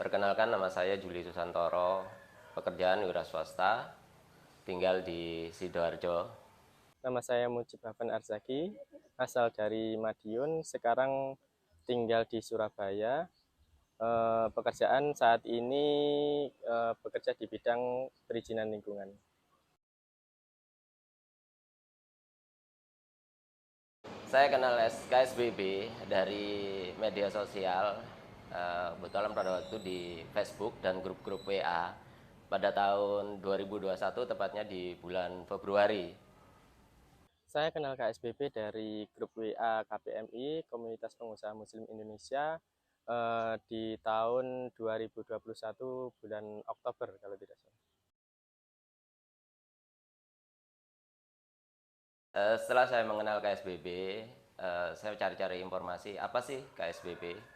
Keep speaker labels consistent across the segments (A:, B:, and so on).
A: Perkenalkan, nama saya Juli Susantoro, pekerjaan wira swasta, tinggal di Sidoarjo.
B: Nama saya Mujib Hafan Arzaki, asal dari Madiun, sekarang tinggal di Surabaya. Pekerjaan saat ini bekerja di bidang perizinan lingkungan.
A: Saya kenal KSBB dari media sosial, kebetulan pada waktu di Facebook dan grup-grup WA pada tahun 2021, tepatnya di bulan Februari.
B: Saya kenal KSBB dari grup WA KPMI, Komunitas Pengusaha Muslim Indonesia, di tahun 2021 bulan Oktober kalau tidak salah.
A: Setelah saya mengenal KSBB, saya cari-cari informasi apa sih KSBB.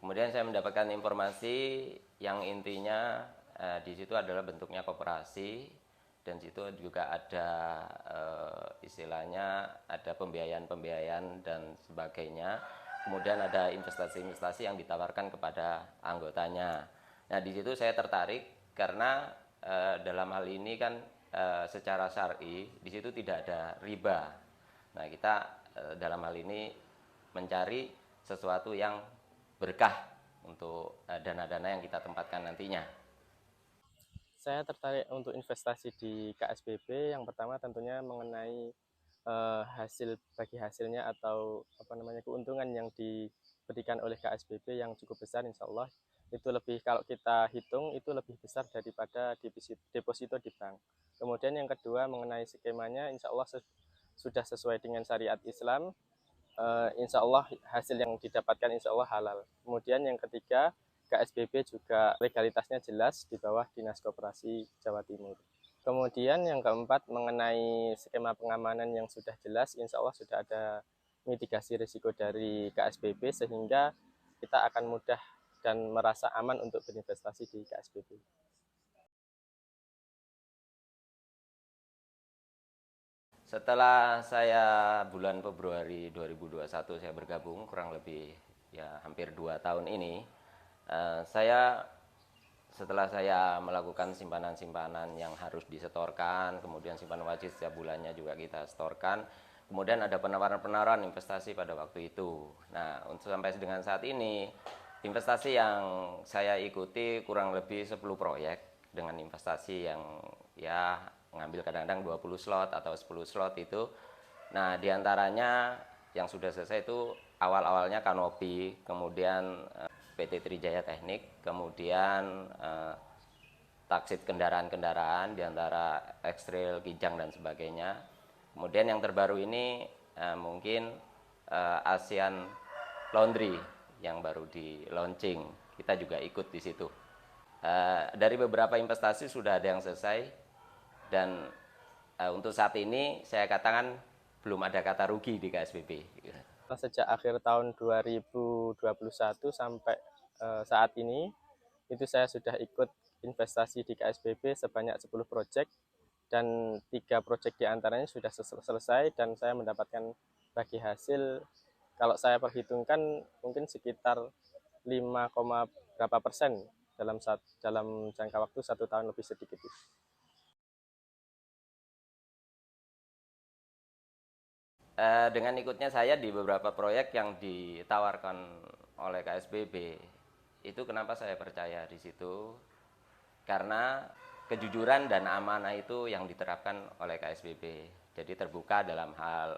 A: Kemudian saya mendapatkan informasi yang intinya di situ adalah bentuknya koperasi, dan situ juga ada istilahnya ada pembiayaan dan sebagainya. Kemudian ada investasi-investasi yang ditawarkan kepada anggotanya. Nah, di situ saya tertarik karena dalam hal ini kan secara syar'i di situ tidak ada riba. Nah, kita dalam hal ini mencari sesuatu yang berkah untuk dana-dana yang kita tempatkan nantinya.
B: Saya tertarik untuk investasi di KSBB. Yang pertama tentunya mengenai hasilnya atau keuntungan yang diberikan oleh KSBB yang cukup besar, insya Allah itu lebih, kalau kita hitung itu lebih besar daripada deposito di bank. Kemudian yang kedua mengenai skemanya, insya Allah sudah sesuai dengan syariat Islam. Insya Allah hasil yang didapatkan insya Allah halal. Kemudian yang ketiga, KSBB juga legalitasnya jelas di bawah Dinas Koperasi Jawa Timur. Kemudian yang keempat mengenai skema pengamanan yang sudah jelas, insya Allah sudah ada mitigasi risiko dari KSBB sehingga kita akan mudah dan merasa aman untuk berinvestasi di KSBB.
A: Setelah saya bulan Februari 2021 saya bergabung, kurang lebih ya hampir 2 tahun ini, saya setelah saya melakukan simpanan-simpanan yang harus disetorkan, kemudian simpanan wajib setiap bulannya juga kita setorkan, kemudian ada penawaran-penawaran investasi pada waktu itu. Nah, untuk sampai dengan saat ini, investasi yang saya ikuti kurang lebih 10 proyek dengan investasi yang ya ngambil kadang-kadang 20 slot atau 10 slot itu. Nah, diantaranya yang sudah selesai itu awal-awalnya Kanopi, kemudian PT Trijaya Teknik, kemudian taksit kendaraan-kendaraan diantara X-Trail, Kijang dan sebagainya. Kemudian yang terbaru ini mungkin ASEAN Laundry yang baru di launching, kita juga ikut di situ. Dari beberapa investasi sudah ada yang selesai, dan untuk saat ini saya katakan belum ada kata rugi di KSBB.
B: Sejak akhir tahun 2021 sampai saat ini, itu saya sudah ikut investasi di KSBB sebanyak 10 proyek, dan 3 proyek diantaranya sudah selesai, dan saya mendapatkan bagi hasil, kalau saya perhitungkan mungkin sekitar 5, berapa persen dalam jangka waktu 1 tahun lebih sedikit.
A: Dengan ikutnya saya di beberapa proyek yang ditawarkan oleh KSBB, itu kenapa saya percaya di situ, karena kejujuran dan amanah itu yang diterapkan oleh KSBB. Jadi terbuka dalam hal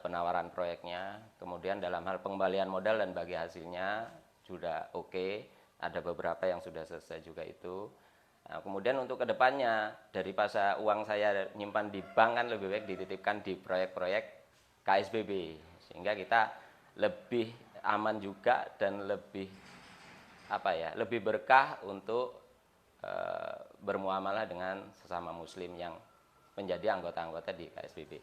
A: penawaran proyeknya, kemudian dalam hal pengembalian modal dan bagi hasilnya sudah oke. Ada beberapa yang sudah selesai juga itu. Nah, kemudian untuk kedepannya, dari pasar uang saya nyimpan di bank kan lebih baik dititipkan di proyek-proyek KSBB, sehingga kita lebih aman juga dan lebih lebih berkah untuk bermuamalah dengan sesama muslim yang menjadi anggota-anggota di KSBB.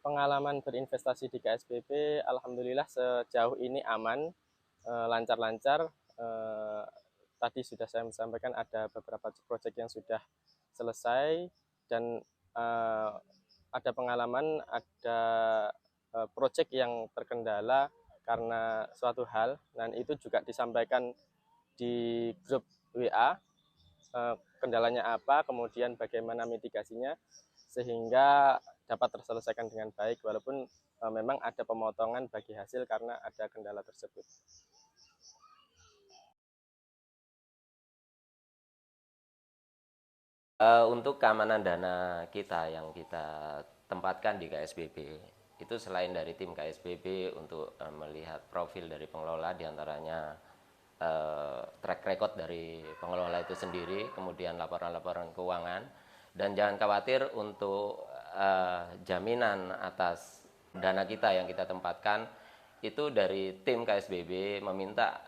B: Pengalaman berinvestasi di KSBB alhamdulillah sejauh ini aman, lancar-lancar. Tadi sudah saya sampaikan ada beberapa proyek yang sudah selesai, dan ada pengalaman ada proyek yang terkendala karena suatu hal, dan itu juga disampaikan di grup WA, kendalanya apa, kemudian bagaimana mitigasinya, sehingga dapat terselesaikan dengan baik, walaupun memang ada pemotongan bagi hasil karena ada kendala tersebut.
A: Untuk keamanan dana kita yang kita tempatkan di KSBB, itu selain dari tim KSBB untuk melihat profil dari pengelola, diantaranya track record dari pengelola itu sendiri, kemudian laporan-laporan keuangan, dan jangan khawatir untuk jaminan atas dana kita yang kita tempatkan, itu dari tim KSBB meminta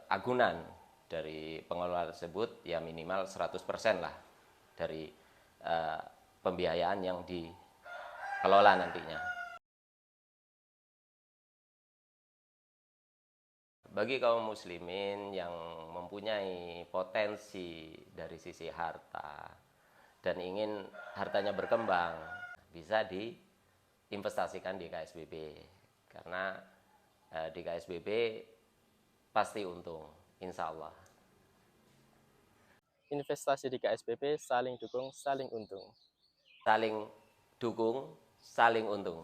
A: agunan dari pengelola tersebut ya minimal 100% lah dari pembiayaan yang dikelola nantinya. Bagi kaum muslimin yang mempunyai potensi dari sisi harta dan ingin hartanya berkembang, bisa diinvestasikan di KSBB. Karena di KSBB pasti untung, insya Allah.
B: Investasi di KSBB saling dukung, saling untung.
A: Saling dukung, saling untung.